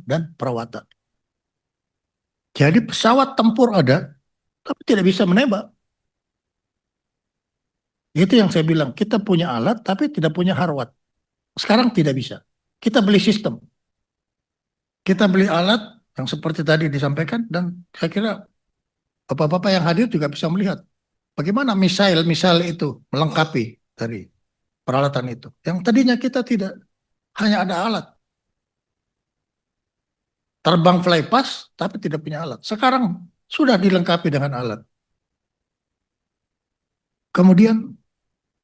dan perawatan. Jadi pesawat tempur ada, tapi tidak bisa menembak. Itu yang saya bilang, kita punya alat tapi tidak punya harwat. Sekarang tidak bisa. Kita beli sistem. Kita beli alat yang seperti tadi disampaikan, dan saya kira bapak-bapak yang hadir juga bisa melihat bagaimana misail itu melengkapi dari peralatan itu. Yang tadinya kita tidak, hanya ada alat. Terbang fly pass tapi tidak punya alat. Sekarang sudah dilengkapi dengan alat. Kemudian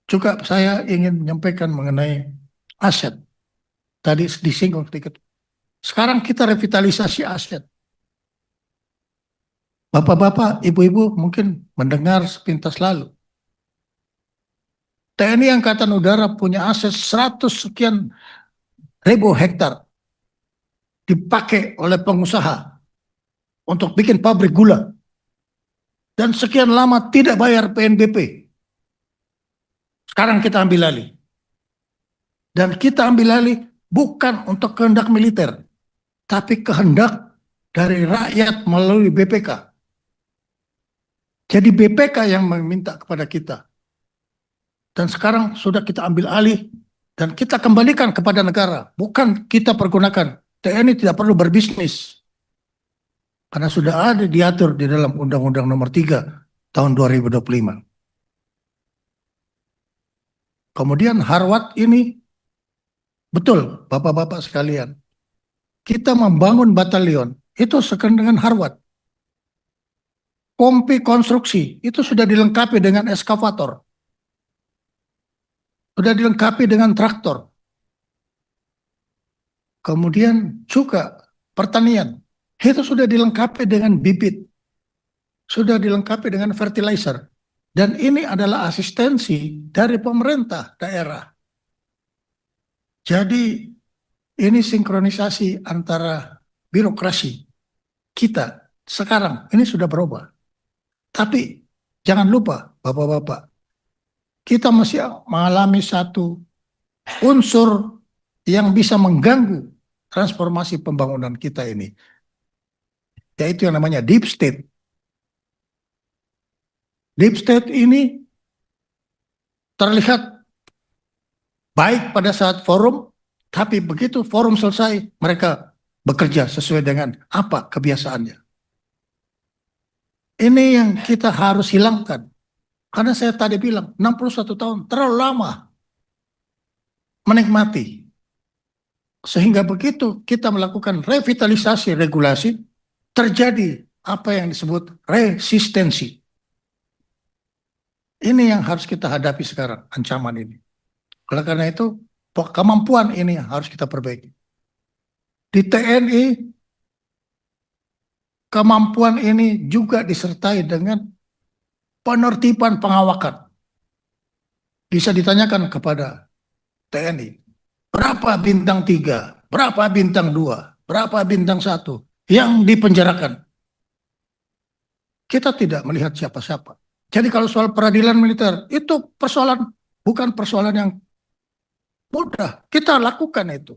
juga saya ingin menyampaikan mengenai aset. Tadi disinggung sedikit. Sekarang kita revitalisasi aset. Bapak-bapak, ibu-ibu mungkin mendengar sepintas lalu. TNI Angkatan Udara punya aset 100 sekian ribu hektar dipakai oleh pengusaha untuk bikin pabrik gula. Dan sekian lama tidak bayar PNBP. Sekarang kita ambil alih. Dan kita ambil alih bukan untuk kehendak militer, tapi kehendak dari rakyat melalui BPK. Jadi BPK yang meminta kepada kita. Dan sekarang sudah kita ambil alih dan kita kembalikan kepada negara. Bukan kita pergunakan. TNI tidak perlu berbisnis. Karena sudah ada diatur di dalam Undang-Undang Nomor 3 tahun 2025. Kemudian Harwat ini, betul bapak-bapak sekalian, kita membangun batalion itu sekarang dengan Harwat. Kompi konstruksi itu sudah dilengkapi dengan eskavator. Sudah dilengkapi dengan traktor. Kemudian juga pertanian. Itu sudah dilengkapi dengan bibit. Sudah dilengkapi dengan fertilizer. Dan ini adalah asistensi dari pemerintah daerah. Jadi ini sinkronisasi antara birokrasi kita sekarang. Ini sudah berubah. Tapi jangan lupa bapak-bapak, kita masih mengalami satu unsur yang bisa mengganggu transformasi pembangunan kita ini, yaitu yang namanya deep state. Deep state ini terlihat baik pada saat forum, tapi begitu forum selesai, mereka bekerja sesuai dengan apa kebiasaannya. Ini yang kita harus hilangkan. Karena saya tadi bilang, 61 tahun terlalu lama menikmati. Sehingga begitu kita melakukan revitalisasi regulasi, terjadi apa yang disebut resistensi. Ini yang harus kita hadapi sekarang, ancaman ini. Oleh karena itu, kemampuan ini harus kita perbaiki. Di TNI, kemampuan ini juga disertai dengan penertiban pengawakan. Bisa ditanyakan kepada TNI, berapa bintang 3, berapa bintang 2, berapa bintang 1 yang dipenjarakan. Kita tidak melihat siapa-siapa. Jadi kalau soal peradilan militer, itu persoalan, bukan persoalan yang mudah. Kita lakukan itu.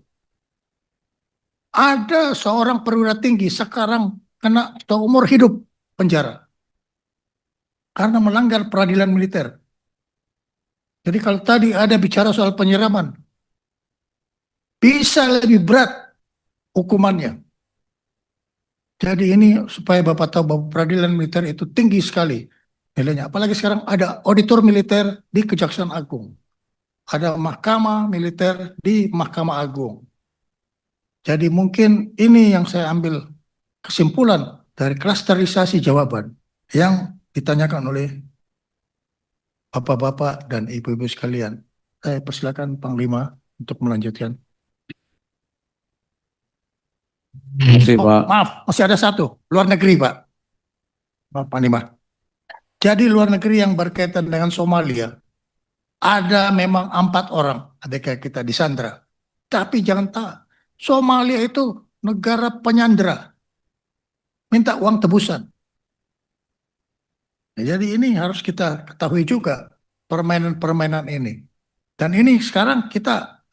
Ada seorang perwira tinggi sekarang kena seumur hidup penjara karena melanggar peradilan militer. Jadi kalau tadi ada bicara soal penyiraman, bisa lebih berat hukumannya. Jadi ini supaya Bapak tahu bahwa peradilan militer itu tinggi sekali nilainya. Apalagi sekarang ada auditor militer di Kejaksaan Agung. Ada mahkamah militer di Mahkamah Agung. Jadi mungkin ini yang saya ambil kesimpulan dari klasterisasi jawaban yang ditanyakan oleh bapak-bapak dan ibu-ibu sekalian. Saya persilakan Panglima untuk melanjutkan. Maaf, masih ada satu. Luar negeri, Pak. Maaf, Panglima. Jadi luar negeri yang berkaitan dengan Somalia, ada memang 4 orang ABK kita disandra. Tapi jangan tahu, Somalia itu negara penyandera. Minta uang tebusan. Jadi ini harus kita ketahui juga permainan-permainan ini. Dan ini sekarang kita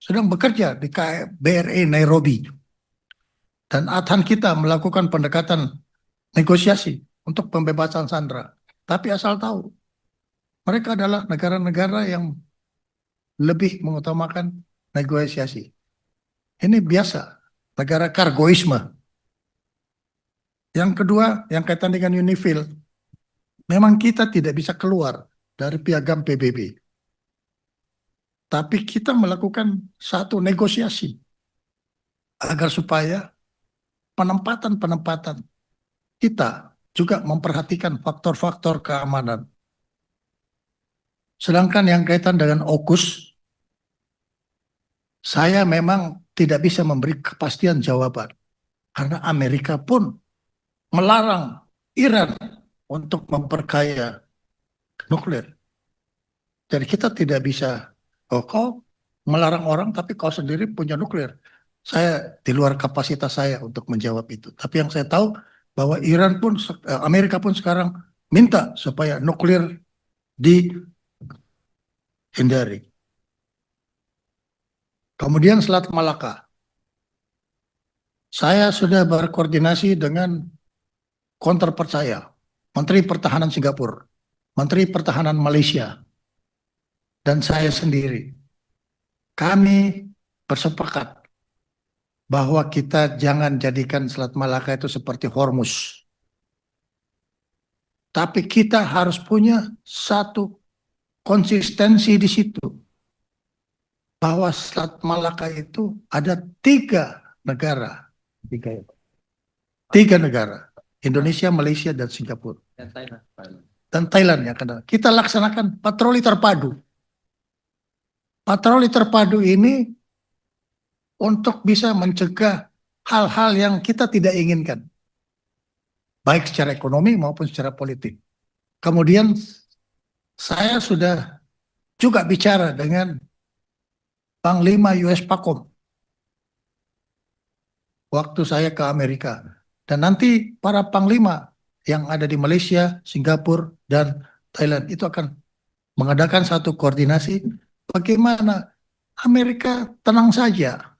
sedang bekerja di KBRI Nairobi. Dan Adhan kita melakukan pendekatan negosiasi untuk pembebasan sandera. Tapi asal tahu, mereka adalah negara-negara yang lebih mengutamakan negosiasi. Ini biasa, negara kargoisme. Yang kedua, yang kaitan dengan UNIFIL, memang kita tidak bisa keluar dari piagam PBB. Tapi kita melakukan satu negosiasi agar supaya penempatan-penempatan kita juga memperhatikan faktor-faktor keamanan. Sedangkan yang kaitan dengan AUKUS, saya memang tidak bisa memberi kepastian jawaban. Karena Amerika pun melarang Iran untuk memperkaya nuklir. Jadi kita tidak bisa, oh kau melarang orang tapi kau sendiri punya nuklir. Saya di luar kapasitas saya untuk menjawab itu. Tapi yang saya tahu bahwa Iran pun, Amerika pun sekarang minta supaya nuklir dihindari. Kemudian Selat Malaka. Saya sudah berkoordinasi dengan counterpart saya, Menteri Pertahanan Singapura, Menteri Pertahanan Malaysia, dan saya sendiri. Kami bersepakat bahwa kita jangan jadikan Selat Malaka itu seperti Hormuz. Tapi kita harus punya satu konsistensi di situ. Bahwa Selat Malaka itu ada tiga negara. Tiga negara. Indonesia, Malaysia, dan Singapura. Dan Thailand yang kena. Kita laksanakan patroli terpadu. Patroli terpadu ini untuk bisa mencegah hal-hal yang kita tidak inginkan. Baik secara ekonomi maupun secara politik. Kemudian saya sudah juga bicara dengan Panglima US PACOM waktu saya ke Amerika. Dan nanti para panglima yang ada di Malaysia, Singapura, dan Thailand itu akan mengadakan satu koordinasi bagaimana Amerika tenang saja.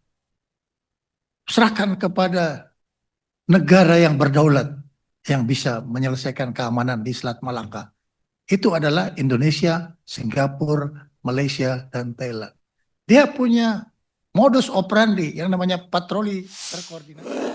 Serahkan kepada negara yang berdaulat yang bisa menyelesaikan keamanan di Selat Malaka. Itu adalah Indonesia, Singapura, Malaysia, dan Thailand. Dia punya modus operandi yang namanya patroli terkoordinasi.